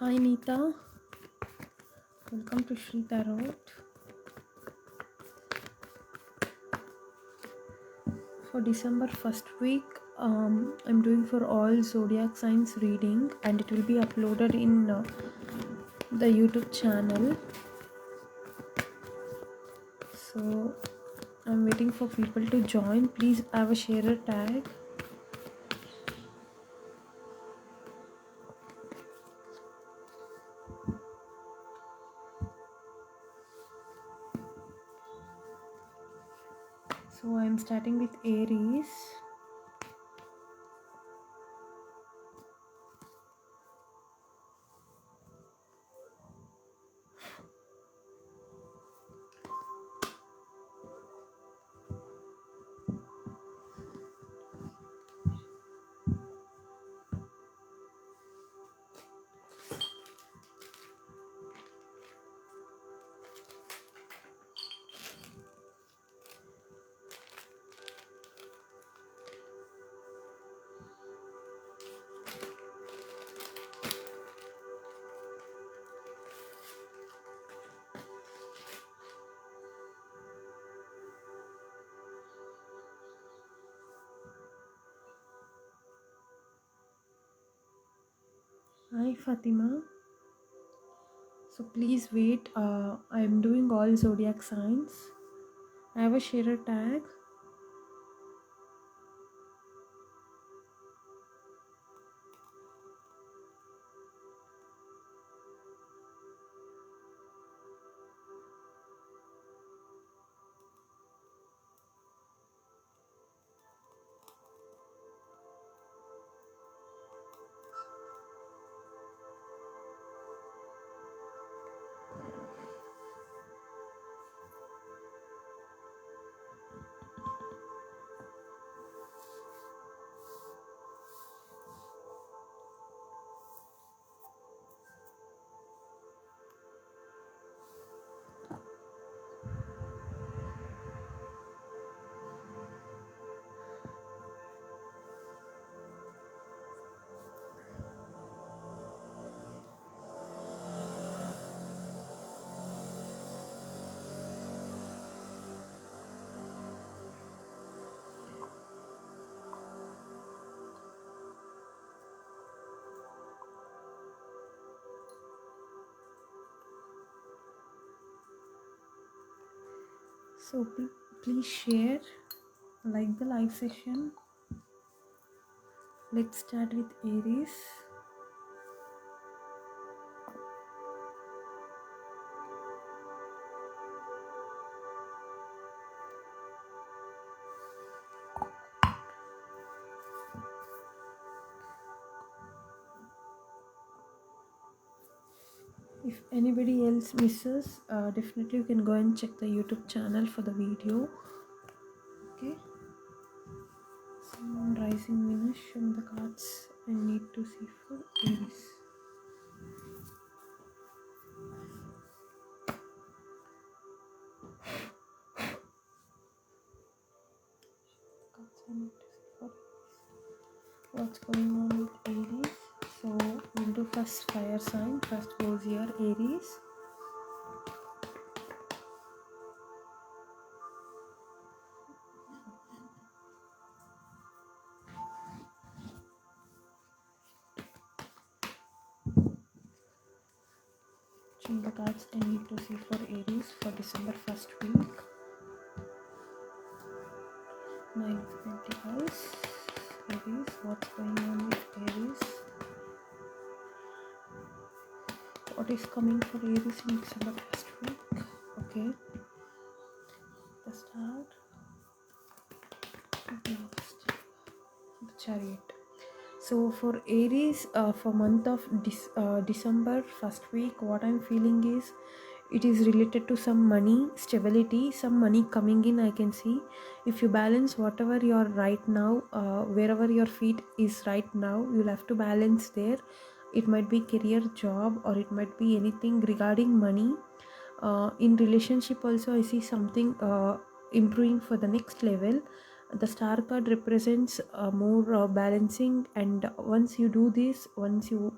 Hi Neeta, welcome to Shri Tarot. For December first week, I'm doing for all zodiac signs reading, and it will be uploaded in the YouTube channel. So I'm waiting for people to join. Please have a sharer tag. So I'm starting with Aries. Hi Fatima. So please wait. I'm doing all zodiac signs. I have a sharer tag. So please share, like the live session. Let's start with Aries. If anybody else misses, definitely you can go and check the YouTube channel for the video. Okay. Sun, Rising, Venus, show me the cards I need to see for Aries. Cards I need to see for Aries. What's going on with Aries? So we'll do first fire sign. First goes here, Aries. Choose the cards I need to see for Aries for December first week. Nine of Pentacles. Aries, what's going on with Aries? What is coming for Aries in December first week? Okay, the start. Next, the Chariot. So for Aries, for month of December first week, what I'm feeling is it is related to some money stability, some money coming in. I can see if you balance whatever you're right now, wherever your feet is right now, you'll have to balance there. It might be career, job, or it might be anything regarding money. In relationship also I see something improving for the next level. The star card represents more balancing, and once you do this, once you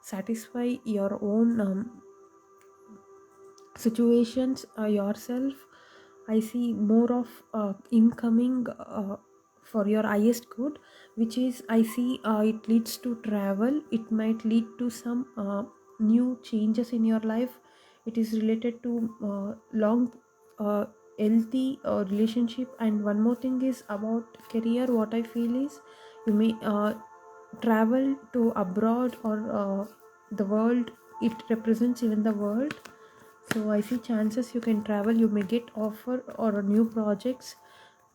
satisfy your own situations yourself. I see more of incoming for your highest good, which is I see it leads to travel. It might lead to some new changes in your life. It is related to long uh, healthy relationship. And one more thing is about career. What I feel is you may travel to abroad or the world. It represents even the world. So I see chances you can travel. You may get offer or new projects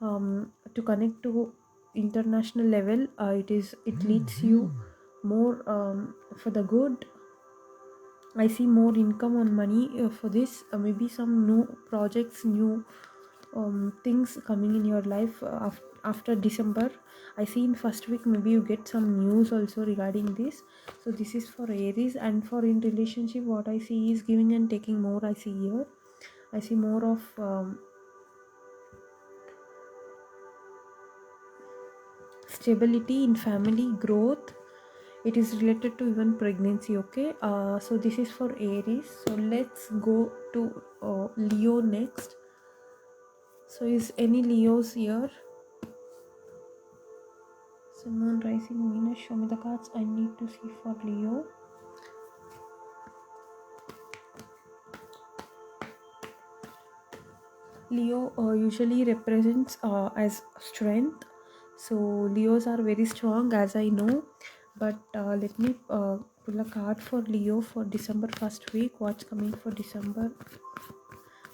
to connect to international level. It leads you more for the good. I see more income on money for this. Maybe some new projects, new things coming in your life after December. I see in first week maybe you get some news also regarding this. So this is for Aries. And for in relationship, what I see is giving and taking more. I see here. I see more of stability in family growth. It is related to even pregnancy. Okay, so this is for Aries. So let's go to Leo next. So is any Leos here? Sun, Moon, Rising, Venus. Show me the cards I need to see for Leo. Leo usually represents as strength. So Leos are very strong, as I know. But let me pull a card for Leo for December first week. What's coming for December?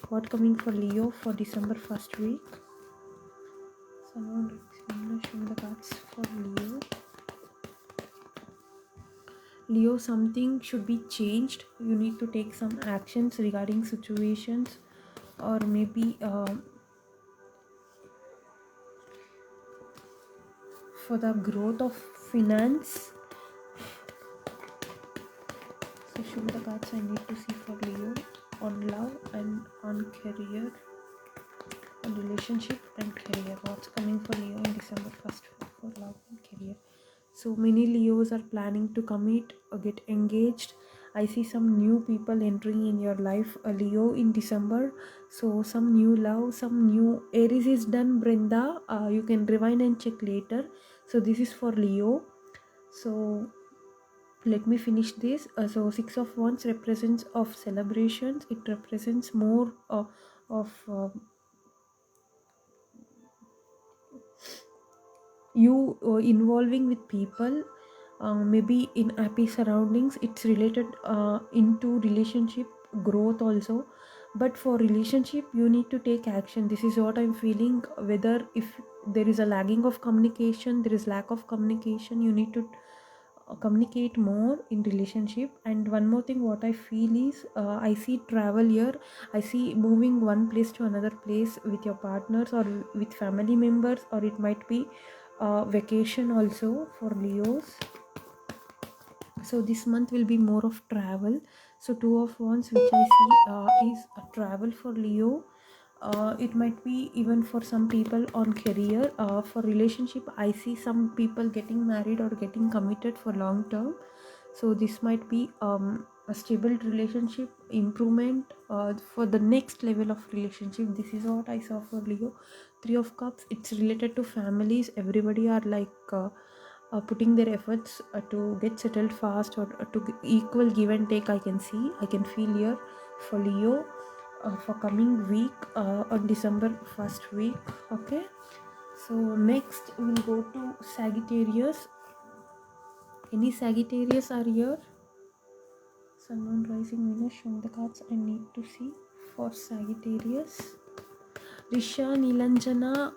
What coming for Leo for December first week? Someone show me the cards for Leo. Leo, something should be changed. You need to take some actions regarding situations, or maybe for the growth of finance. So show me the cards I need to see for Leo on love and on career, on relationship and career. What's coming for Leo in December 1st for love and career? So many Leos are planning to commit or get engaged. I see some new people entering in your life, a Leo, in December. So some new love, some new Aries is done, Brenda. You can rewind and check later. So this is for Leo. So let me finish this. So Six of Wands represents of celebrations. It represents more of you involving with people, maybe in happy surroundings. It's related into relationship growth also. But for relationship you need to take action. This is what I'm feeling. Whether if there is a lagging of communication, there is lack of communication, you need to communicate more in relationship. And one more thing what I feel is I see travel here. I see moving one place to another place with your partners or with family members, or it might be vacation also for Leos. So this month will be more of travel. So Two of Wands, which I see is a travel for Leo. It might be even for some people on career. For relationship, I see some people getting married or getting committed for long term. So this might be a stable relationship improvement for the next level of relationship. This is what I saw for Leo. Three of Cups, it's related to families. Everybody are like putting their efforts to get settled fast, or to equal give and take. I can see, I can feel here for Leo for coming week on December 1st week. Okay, so next we'll go to Sagittarius. Any Sagittarius are here? Sun, Moon, Rising, Venus. Show me the cards I need to see for Sagittarius. Risha, Nilanjana,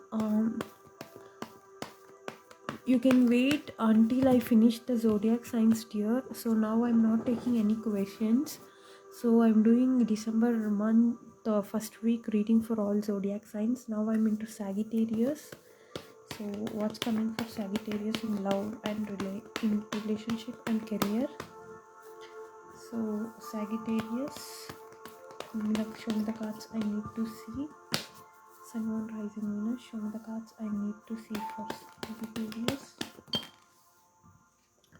you can wait until I finish the zodiac signs, dear. So now I'm not taking any questions. So I'm doing December month, first week reading for all zodiac signs. Now I'm into Sagittarius. So what's coming for Sagittarius in love and in relationship and career? So Sagittarius, show me the cards I need to see. Sun, Moon, Rising, Venus. Show me the cards I need to see for Sagittarius.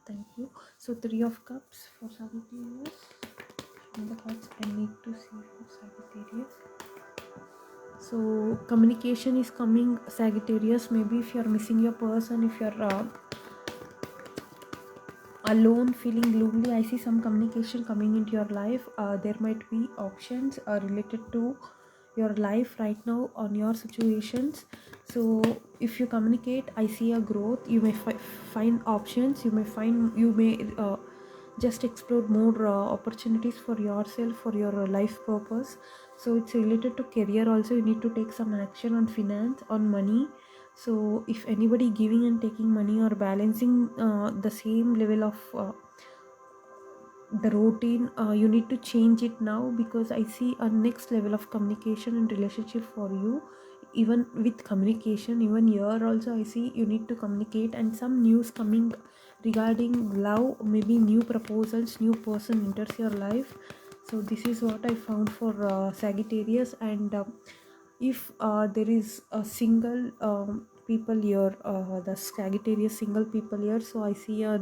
Thank you. So Three of Cups for Sagittarius. And the cards I need to see for Sagittarius. So communication is coming, Sagittarius. Maybe if you're missing your person, if you're alone, feeling lonely, I see some communication coming into your life. There might be options related to your life right now on your situations. So if you communicate, I see a growth. You may find options. You may just explore more opportunities for yourself, for your life purpose. So it's related to career also. You need to take some action on finance, on money. So if anybody giving and taking money or balancing the same level of the routine, you need to change it now, because I see a next level of communication and relationship for you. Even with communication, even here also I see you need to communicate, and some news coming regarding love, maybe new proposals, new person enters your life. So this is what I found for Sagittarius. And if there is a single people here, the Sagittarius single people here, so I see a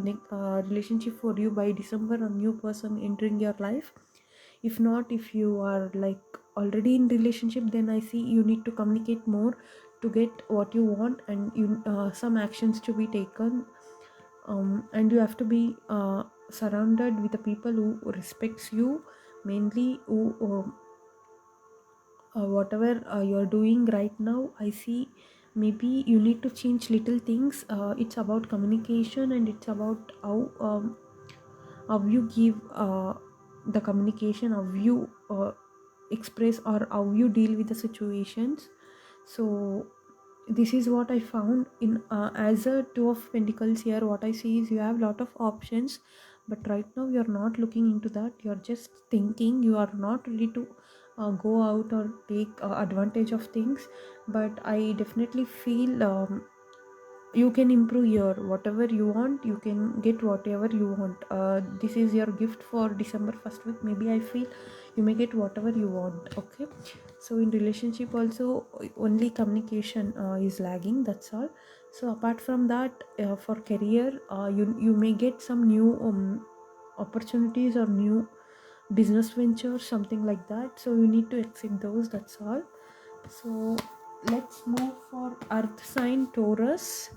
relationship for you by December, a new person entering your life. If not, if you are like already in relationship, then I see you need to communicate more to get what you want, and you some actions to be taken. And you have to be surrounded with the people who respects you, mainly who whatever you're doing right now, I see maybe you need to change little things. It's about communication, and it's about how you give the communication, how you express, or how you deal with the situations. So this is what I found in as a Two of Pentacles here. What I see is you have a lot of options, but right now you're not looking into that. You're just thinking. You are not ready to go out or take advantage of things. But I definitely feel you can improve your whatever you want. You can get whatever you want. This is your gift for December first week. Maybe I feel you may get whatever you want. Okay, so in relationship also, only communication is lagging, that's all. So apart from that, for career, you may get some new opportunities or new business ventures, something like that. So you need to accept those, that's all. So let's move for earth sign Taurus.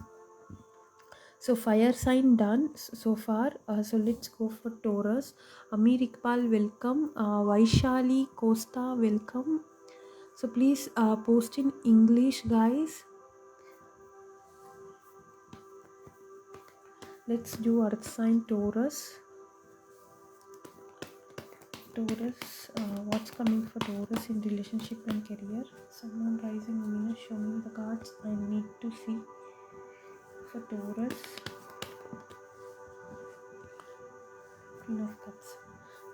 So fire sign done so far. So let's go for Taurus. Amir Iqbal, welcome. Vaishali Costa, welcome. So please post in English, guys. Let's do earth sign Taurus. Taurus, what's coming for Taurus in relationship and career? Someone rising Venus, show me the cards I need to see for Taurus. Queen of Cups.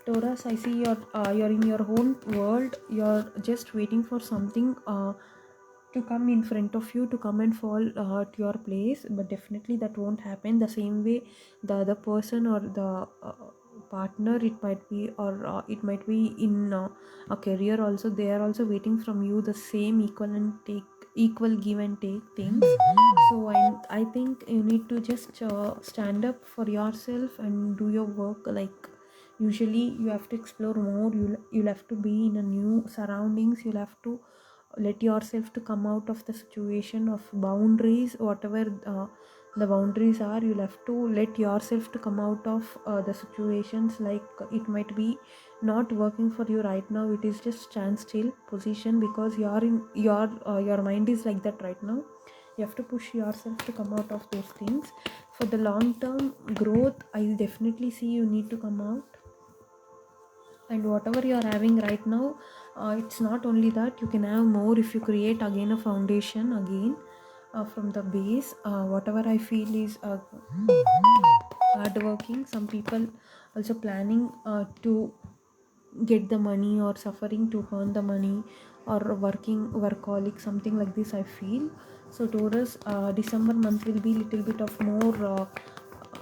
Taurus, I see you're in your own world. You're just waiting for something to come in front of you, to come and fall to your place, but definitely that won't happen. The same way the other person or the partner, it might be, or it might be in a career also, they are also waiting from you the same equal give and take things. So I think you need to just stand up for yourself and do your work. Like usually you have to explore more. You'll have to be in a new surroundings. You'll have to let yourself to come out of the situation of boundaries, whatever the boundaries are. You'll have to let yourself to come out of the situations. Like it might be not working for you right now, it is just standstill position, because you're in your mind is like that right now. You have to push yourself to come out of those things. For the long term growth, I definitely see you need to come out. And whatever you are having right now, it's not only that, you can have more if you create again a foundation again from the base. Whatever I feel is hardworking. Some people also planning to get the money, or suffering to earn the money, or working workaholic, something like this I feel. So Taurus, December month will be little bit of more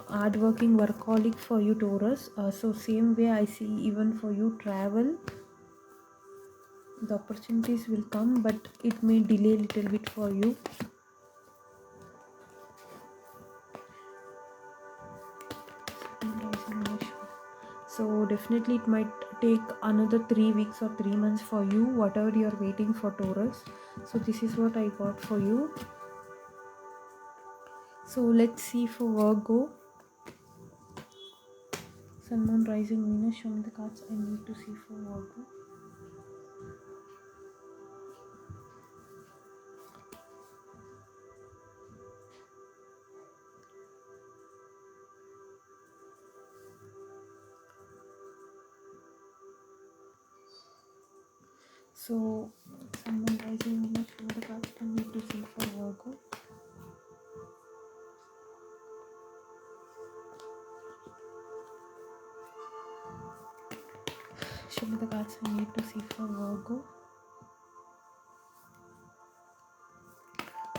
hardworking workaholic for you, Taurus. So same way I see even for you travel, the opportunities will come, but it may delay little bit for you. So definitely it might take another 3 weeks or 3 months for you, whatever you're waiting for, Taurus. So this is what I got for you. So let's see for Virgo. Sun, Moon, Rising, Venus. Show me the cards I need to see for Virgo. So Sun, Moon, Rising, Venus. Show me the cards I need to see for Virgo. Show me the cards I need to see for Virgo.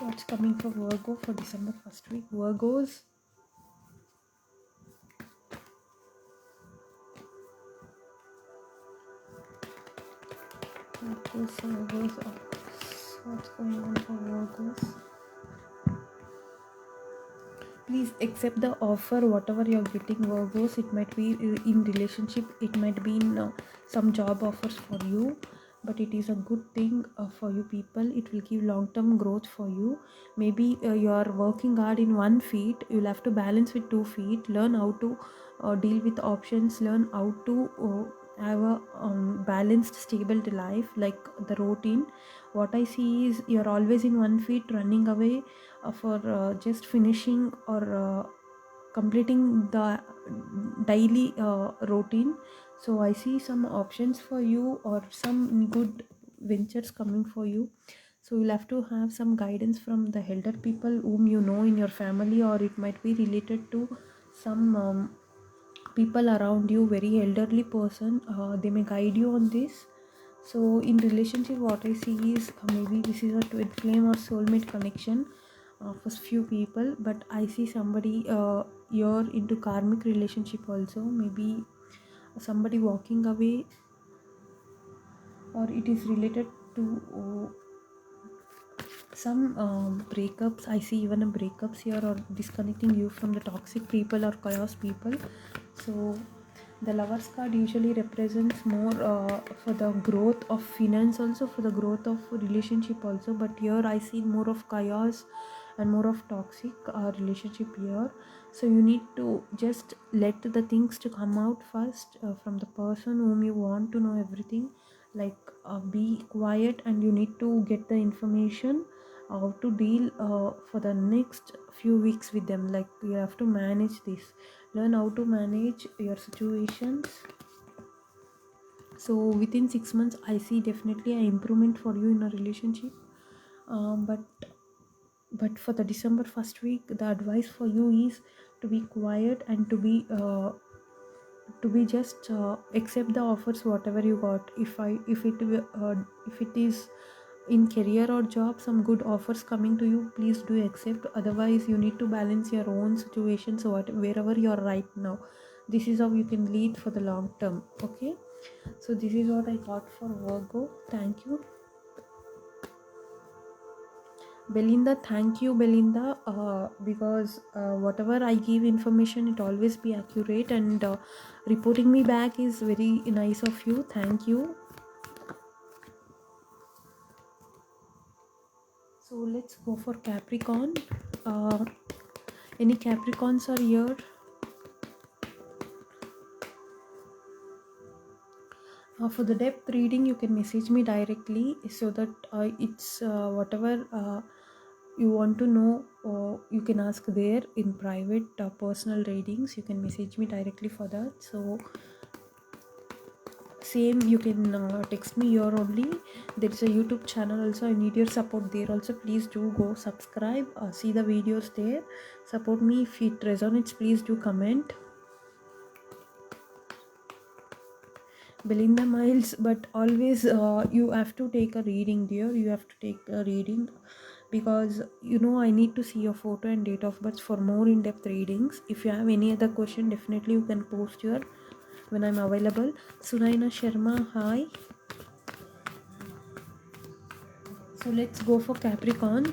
What's coming for Virgo for December first week? Virgos. Virgos. What's going on for Virgos? Please accept the offer, whatever you're getting, Virgos. It might be in relationship, it might be in some job offers for you, but it is a good thing for you people. It will give long-term growth for you. Maybe you're working hard in one feet, you'll have to balance with 2 feet. Learn how to deal with options, learn how to have a balanced stable life, like the routine. What I see is you're always in one feet running away for just finishing or completing the daily routine. So I see some options for you or some good ventures coming for you. So you'll have to have some guidance from the elder people whom you know in your family, or it might be related to some people around you, very elderly person. They may guide you on this. So in relationship, what I see is maybe this is a twin flame or soulmate connection for few people, but I see somebody you're into karmic relationship also. Maybe somebody walking away, or it is related to some breakups. I see even a breakups here, or disconnecting you from the toxic people or chaos people. So the lovers card usually represents more for the growth of finance, also for the growth of relationship also, but here I see more of chaos and more of toxic relationship here. So you need to just let the things to come out first from the person whom you want to know everything. Like be quiet, and you need to get the information how to deal for the next few weeks with them. Like you have to manage this, learn how to manage your situations. So within 6 months I see definitely an improvement for you in a relationship. But for the December first week, the advice for you is to be quiet and to be just accept the offers whatever you got. If it is in career or job, some good offers coming to you, please do accept. Otherwise you need to balance your own situation. So wherever you are right now, this is how you can lead for the long term. Okay, so this is what I got for Virgo. Thank you, Belinda. Thank you, Belinda, because whatever I give information, it always be accurate, and reporting me back is very nice of you. Thank you. So let's go for Capricorn. Any Capricorns are here? For the depth reading, you can message me directly, so that it's whatever you want to know, you can ask there in private personal readings. You can message me directly for that. So same, you can text me here only. There is a YouTube channel also, I need your support there also. Please do go subscribe, see the videos there, support me. If it resonates, please do comment. Belinda Miles, but always you have to take a reading, dear. You have to take a reading, because I need to see your photo and date of birth for more in-depth readings. If you have any other question, definitely you can post here when I'm available. Sunaina Sharma, hi. So let's go for Capricorn.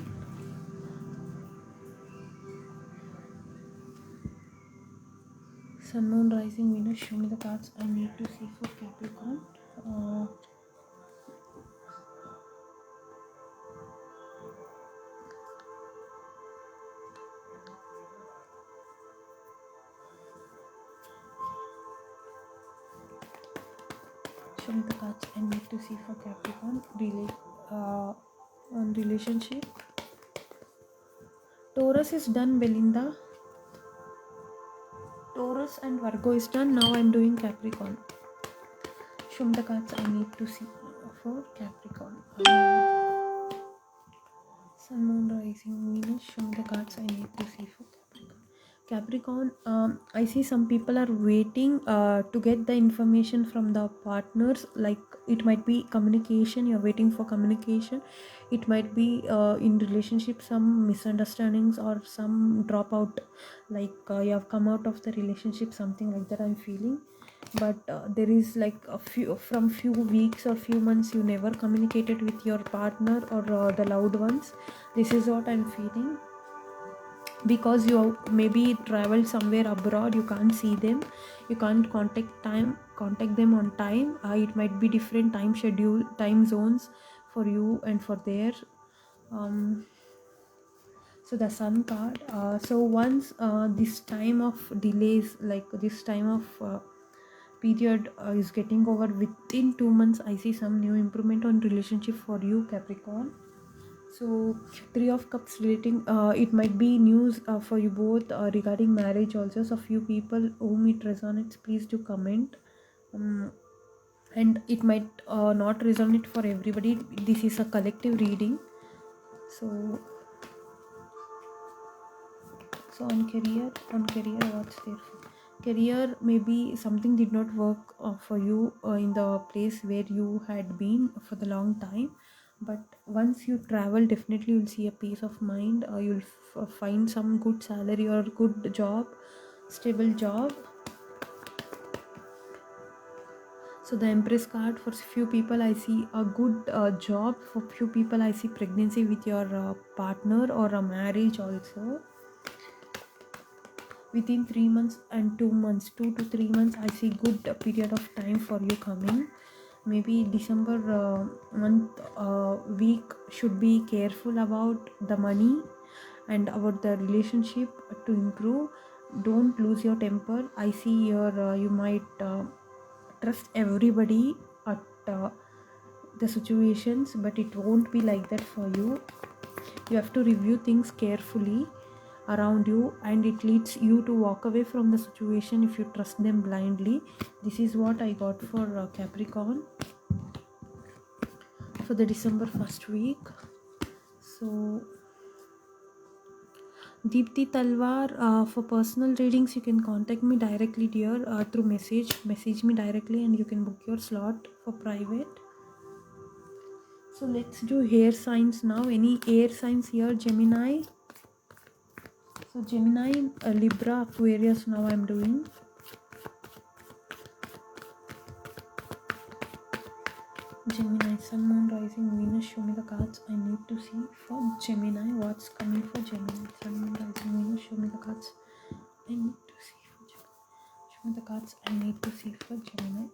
Sun, Moon, Rising, Venus. Show me the cards I need to see for Capricorn. Uh, Show me the cards I need to see for Capricorn. On relationship. Taurus is done, Belinda. Taurus and Virgo is done. Now I'm doing Capricorn. Show me the cards I need to see for Capricorn. Sun, Moon, Rising, Venus. Show me the cards I need to see for Capricorn. Capricorn, I see some people are waiting to get the information from the partners. Like it might be communication, you're waiting for communication. It might be in relationship some misunderstandings or some dropout, like you have come out of the relationship, something like that I'm feeling. But there is like few weeks or few months you never communicated with your partner or the loved ones. This is what I'm feeling, because you maybe traveled somewhere abroad, you can't see them, you can't contact them on time. It might be different time zones for you and for their so the Sun card, so once this time of delays, like this time of period is getting over, within 2 months I see some new improvement on relationship for you, Capricorn. So Three of Cups relating, it might be news for you both regarding marriage also. So few people whom it resonates, please do comment. And it might not resonate for everybody. This is a collective reading. So on career, what's there for career? Maybe something did not work for you in the place where you had been for the long time, but once you travel, definitely you'll see a peace of mind. You'll find some good salary or good job, stable job. So the Empress card, for few people I see a good job, for few people I see pregnancy with your partner or a marriage also. Within 3 months and 2 months, 2 to 3 months, I see good period of time for you coming. Maybe December month week should be careful about the money and about the relationship to improve. Don't lose your temper. I see you might trust everybody at the situations, but it won't be like that for you. You have to review things carefully around you, and it leads you to walk away from the situation if you trust them blindly. This is what I got for Capricorn for the December first week. So Deepthi Talwar, for personal readings you can contact me directly, dear, through message me directly, and you can book your slot for private. So let's do air signs now. Any air signs here? Gemini. So Gemini, Libra, Aquarius now I'm doing. Gemini, Sun, Moon, Rising, Venus. Show me the cards I need to see for Gemini. What's coming for Gemini? Sun, Moon, Rising, Venus. Show me the cards I need to see for Gemini. Show me the cards I need to see for Gemini.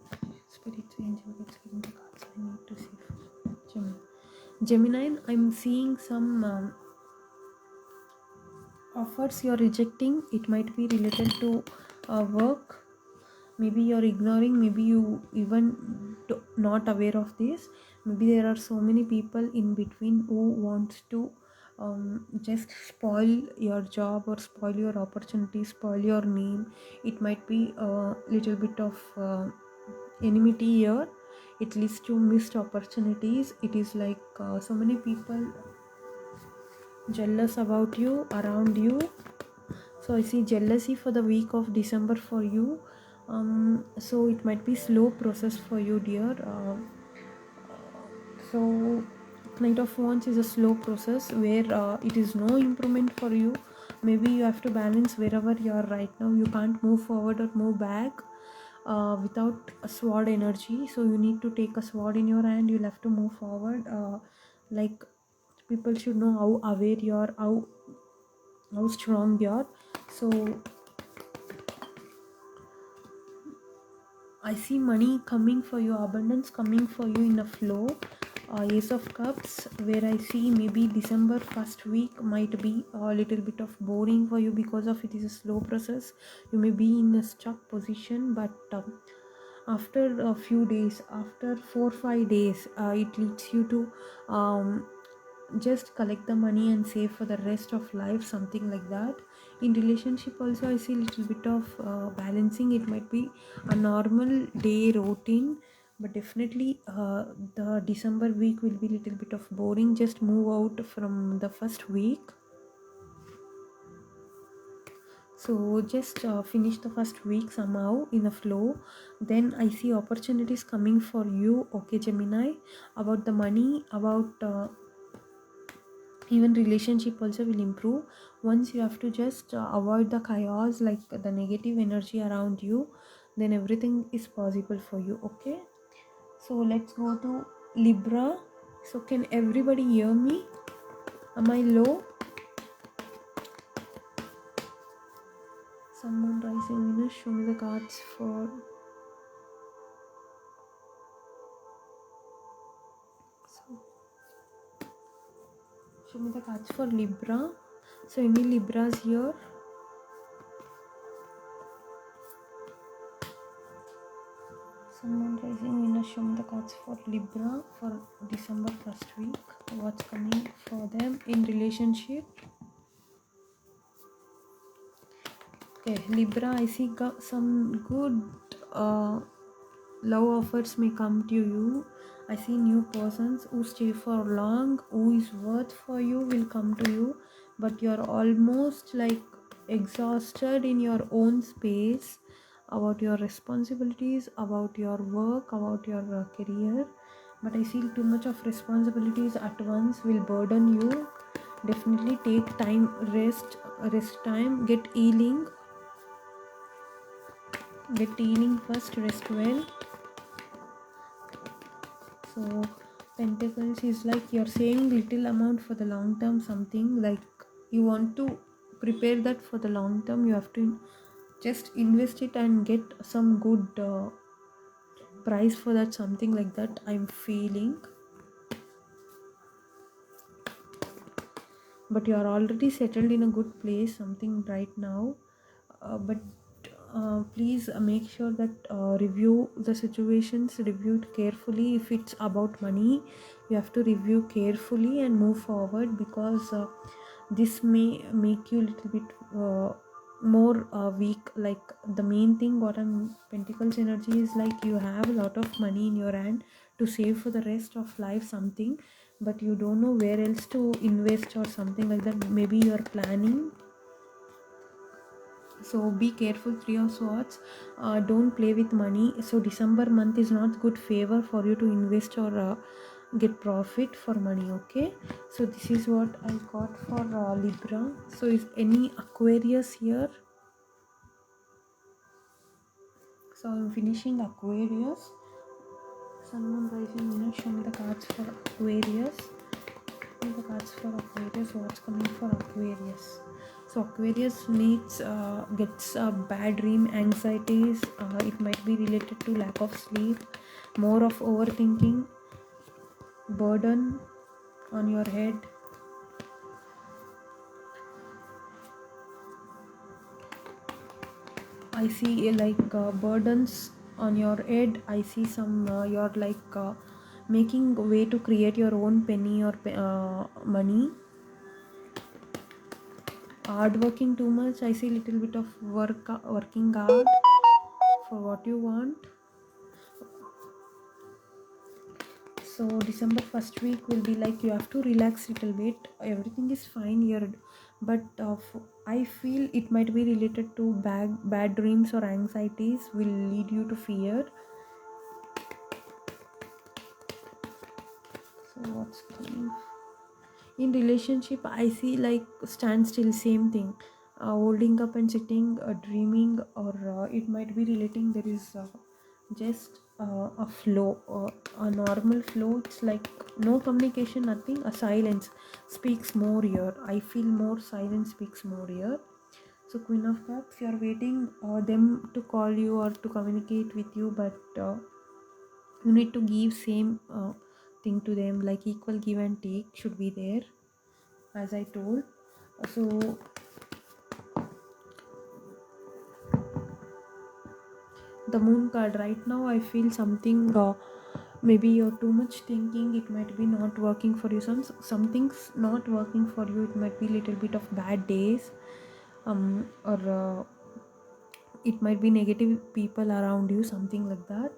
Spirit angel, let's give me the cards I need to see for Gemini. Gemini, I'm seeing some offers you're rejecting. It might be related to work. Maybe you're ignoring, maybe you even not aware of this. Maybe there are so many people in between who wants to just spoil your job or spoil your opportunity, spoil your name. It might be a little bit of enmity here. It leads to missed opportunities. It is like so many people jealous about you, around you. So I see jealousy for the week of December for you. So it might be slow process for you, dear. So Knight of Wands is a slow process where it is no improvement for you. Maybe you have to balance wherever you are right now. You can't move forward or move back without a sword energy. So you need to take a sword in your hand. You'll have to move forward. Like people should know how aware you are, how strong you are. So I see money coming for you, abundance coming for you in a flow. Ace of Cups, where I see maybe December first week might be a little bit of boring for you because of it is a slow process. You may be in a stuck position, but after a few days, after 4 5 days, it leads you to um, just collect the money and save for the rest of life, something like that. In relationship also I see a little bit of balancing. It might be a normal day routine, but definitely the December week will be a little bit of boring. Just move out from the first week. So just finish the first week somehow in a flow. Then I see opportunities coming for you, okay Gemini, about the money, about even relationship also will improve. Once you have to just avoid the chaos, like the negative energy around you, then everything is possible for you. Okay, so let's go to Libra. So can everybody hear me? Am I low? Sun, Moon, Rising, Venus, show me the cards for show me the cards for Libra. So any Libras here? Sun, Moon, Rising, Venus, show me the cards for Libra for December first week. What's coming for them in relationship? Okay, Libra, I see some good love offers may come to you. I see new persons who stay for long, who is worth for you will come to you, but you're almost like exhausted in your own space about your responsibilities, about your work, about your career. But I feel too much of responsibilities at once will burden you. Definitely take time, rest time, get healing first, rest well. So Pentacles is like you're saving little amount for the long term, something like you want to prepare that for the long term. You have to just invest it and get some good price for that, something like that I'm feeling. But you are already settled in a good place, something right now. But please make sure that review the situations, review it carefully. If it's about money, you have to review carefully and move forward, because this may make you a little bit more weak. Like the main thing what I'm Pentacles energy is like you have a lot of money in your hand to save for the rest of life, something, but you don't know where else to invest or something like that. Maybe you're planning. So be careful, Three of Swords. Don't play with money. So December month is not good favor for you to invest or get profit for money. Okay, so this is what I got for Libra. So is any Aquarius here? So I'm finishing Aquarius. Sun, Moon, Rising, Venus, show me the cards for Aquarius. Show me the cards for Aquarius. What's coming for Aquarius? So Aquarius needs gets a bad dream, anxieties. It might be related to lack of sleep, more of overthinking, burden on your head. I see like burdens on your head. I see some you're like making a way to create your own penny or money. Hard working too much. I see little bit of working hard for what you want. So December first week will be like you have to relax little bit. Everything is fine here, but I feel it might be related to bad dreams or anxieties will lead you to fear. So what's coming in relationship? I see like stand still, same thing, holding up and sitting, dreaming, or it might be relating there is just a flow, a normal flow. It's like no communication, nothing. A silence speaks more here. I feel more silence speaks more here. So Queen of Cups, you are waiting them to call you or to communicate with you, but you need to give same thing to them, like equal give and take should be there, as I told. So the Moon card, right now I feel something, maybe you're too much thinking, it might be not working for you, something's not working for you, it might be little bit of bad days, or it might be negative people around you, something like that.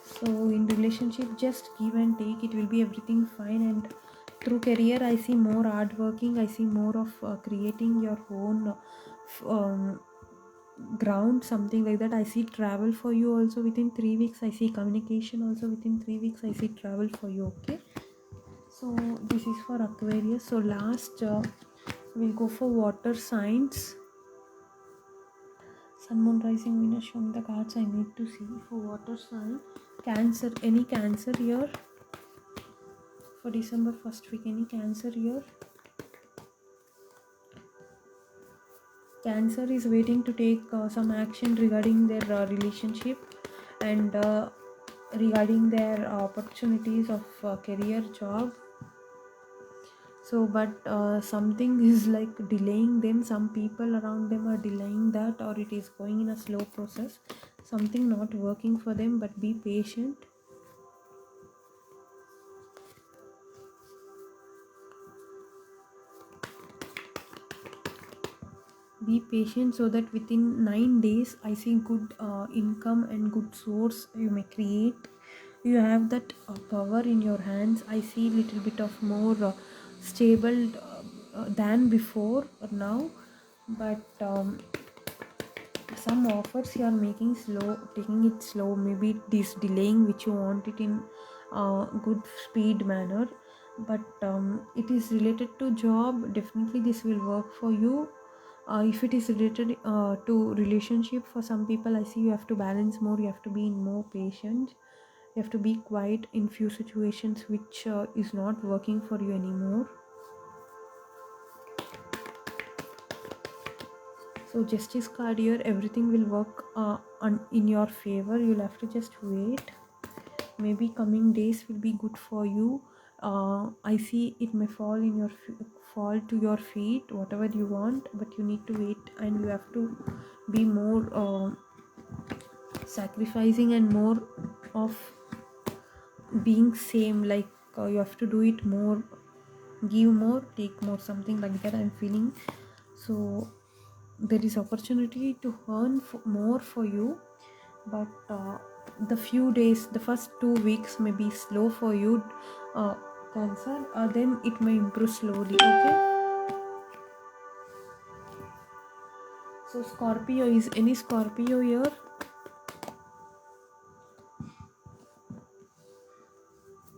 So in relationship, just give and take, it will be everything fine. And through career, I see more hard working, I see more of creating your own ground, something like that. I see travel for you also within 3 weeks, I see communication also within 3 weeks, I see travel for you. Okay, so this is for Aquarius. So last we'll go for water signs. Sun, Moon, Rising, Venus. Show me the cards I need to see for water sign. Cancer, any Cancer here for December first week? Any Cancer here? Cancer is waiting to take some action regarding their relationship and regarding their opportunities of career, job. So but something is like delaying them, some people around them are delaying that, or it is going in a slow process, something not working for them, but be patient. Be patient, so that within 9 days I see good income and good source you may create. You have that power in your hands. I see little bit of more stable than before or now, but some offers you are making slow, taking it slow, maybe this delaying which you want it in good speed manner. But it is related to job, definitely this will work for you. If it is related to relationship, for some people I see you have to balance more, you have to be more patient, you have to be quiet in few situations which is not working for you anymore. So Justice card here, everything will work in your favor. You'll have to just wait. Maybe coming days will be good for you. I see it may fall to your feet, whatever you want, but you need to wait, and you have to be more sacrificing and more of being same, like you have to do it more, give more, take more, something like that I'm feeling. So there is opportunity to earn more for you, but the few days, the first 2 weeks may be slow for you, Cancer, then it may improve slowly. Okay, so Scorpio, is any Scorpio here?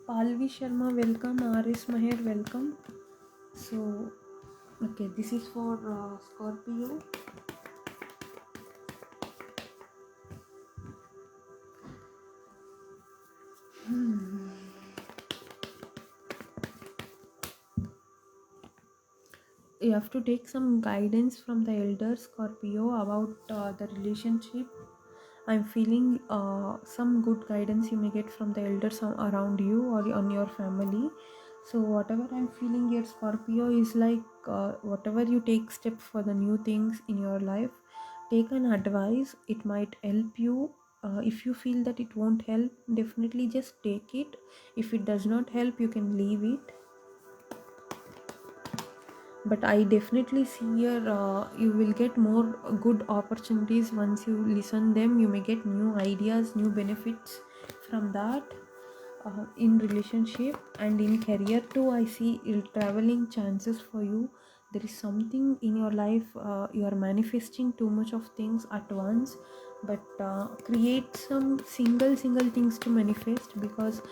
Palvi Sharma, welcome. RS Maher, welcome. So okay, this is for Scorpio. You have to take some guidance from the elder Scorpio about the relationship. I'm feeling some good guidance you may get from the elders around you or on your family. So whatever I'm feeling here, Scorpio, is like whatever you take step for the new things in your life, take an advice, it might help you. If you feel that it won't help, definitely just take it. If it does not help, you can leave it. But I definitely see here you will get more good opportunities once you listen them. You may get new ideas, new benefits from that. In relationship and in career too, I see traveling chances for you. There is something in your life, you are manifesting too much of things at once, but create some single things to manifest, because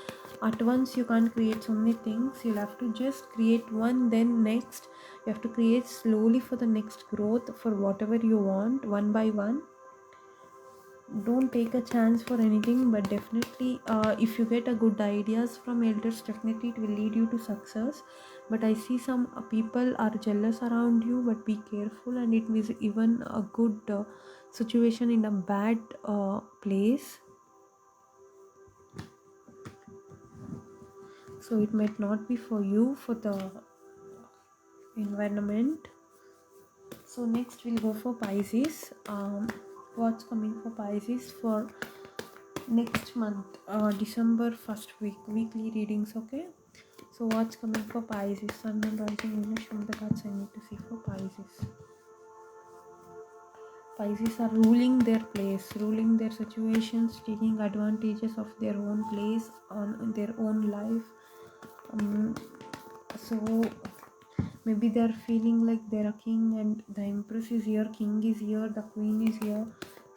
at once you can't create so many things. You'll have to just create one, then next. You have to create slowly for the next growth, for whatever you want, one by one. Don't take a chance for anything, but definitely if you get a good ideas from elders, definitely it will lead you to success. but I see some people are jealous around you, but be careful, and it is even a good situation in a bad place, so it might not be for you, for the environment. So next we'll go for Pisces. What's coming for Pisces for next month, December first week, weekly readings. Okay, so what's coming for Pisces? Sun and rising, show me the cards I need to see for Pisces. Pisces are ruling their place, ruling their situations, taking advantages of their own place on their own life. So maybe they're feeling like they're a king and the empress is here, king is here, the queen is here.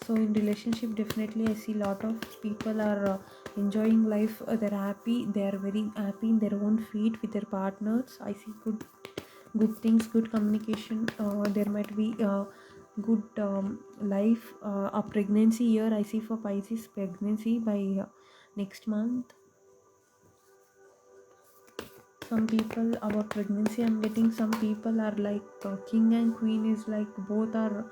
So in relationship, definitely I see a lot of people are enjoying life. They're happy, they're very happy in their own feet with their partners. I see good things, good communication. There might be good life. A pregnancy year I see for Pisces, pregnancy by next month. Some people about pregnancy, I'm getting some people are like king and queen is like both are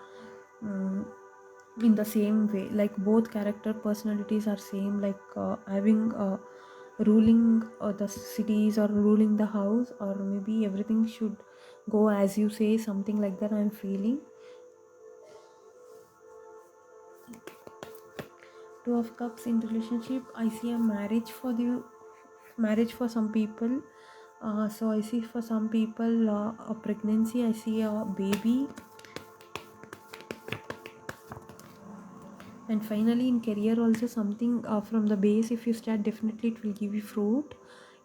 in the same way, like both character personalities are same, like having ruling the cities or ruling the house, or maybe everything should go as you say, something like that I'm feeling. Two of Cups in relationship, I see a marriage for some people. So I see for some people a pregnancy, I see a baby. And finally in career also something from the base, if you start, definitely it will give you fruit,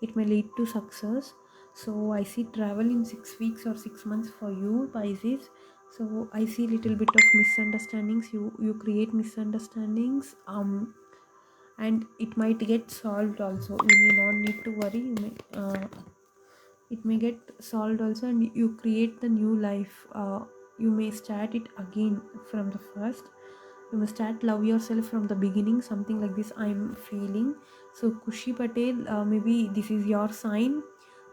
it may lead to success. So I see travel in 6 weeks or 6 months for you, Pisces. So I see little bit of misunderstandings, you create misunderstandings, and it might get solved also, you may not need to worry, it may get solved also, and you create the new life. You may start it again from the first, you must start love yourself from the beginning, something like this I'm feeling. So Kushi Patel, maybe this is your sign.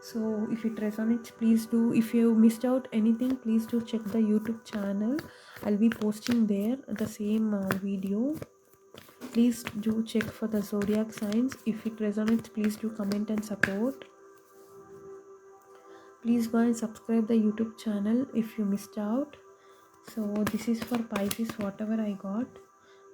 So if it resonates, please do. If you missed out anything, please do check the YouTube channel, I'll be posting there the same video. Please do check for the zodiac signs. If it resonates, please do comment and support. Please go and subscribe the YouTube channel if you missed out. So this is for Pisces, whatever I got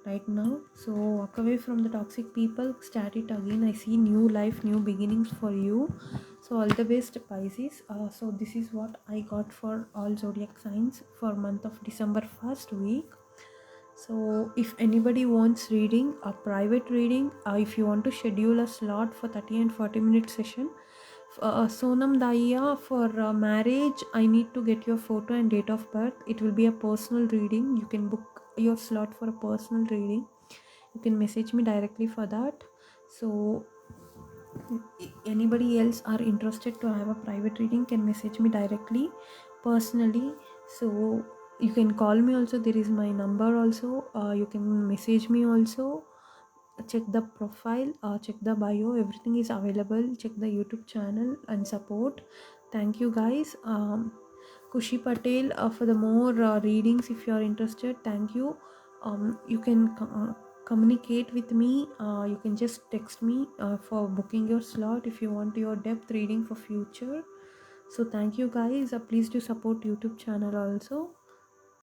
right now. So walk away from the toxic people, start it again. I see new life, new beginnings for you. So all the best, Pisces. So this is what I got for all zodiac signs for month of December first week. So if anybody wants reading, a private reading, if you want to schedule a slot for 30 and 40-minute session, Sonam Daiya, for marriage, I need to get your photo and date of birth. It will be a personal reading. You can book your slot for a personal reading. You can message me directly for that. So anybody else are interested to have a private reading can message me directly personally. So you can call me also, there is my number also. You can message me also, check the profile, check the bio, everything is available. Check the YouTube channel and support. Thank you guys. Kushi Patel, for the more readings, if you are interested, thank you. You can communicate with me. You can just text me for booking your slot if you want your depth reading for future. So thank you guys. Please do support YouTube channel also.